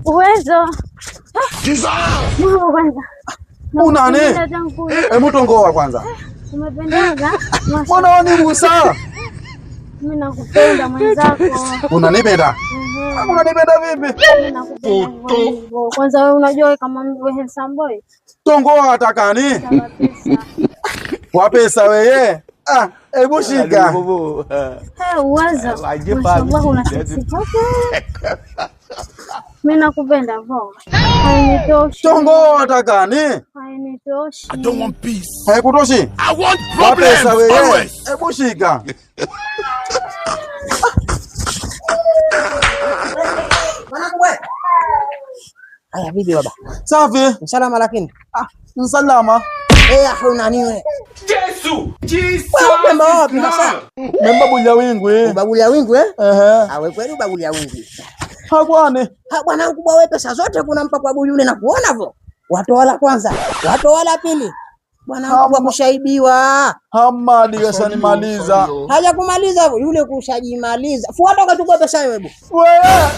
Uwezo. Mungu kwanza. Una nini? Hebu tongoa kwanza. Umependeza. Mbona ni Musa? Mimi nakupenda mwenzako. Unanipenda? Unanipenda vipi? Mimi nakupenda. Kwanza wewe unajua kama mimi handsome boy. Tongoa atakani? Kwa pesa wewe. Hebu shika. Uwezo. Mashallah una sexy. Mimi nakupenda vo. Hainitoshi. Tongoa atakani? Hainitoshi. I don't want peace. Haikutoshi? I want Kwa pesa problems wewe. always. Hebu shika. Haya vipi baba? Safi. Salama lakini. Salama. Una nini wewe? Jesus. Jesus. Wewe wapi sasa? Memba bulia wingu Ubagulia wingu Ehe. kweli ubagulia wingu. Hakwane. Bwana mkubwa wewe pesa zote kunampa kwa buli yule na kuona vo. Watoa kwanza, watoa pili. Bwana mkubwa kushaibiwa. Hamadi kashanimaliza. Haja kumaliza yule kushajimaliza. Fuata ukachukua pesa wewe. Wewe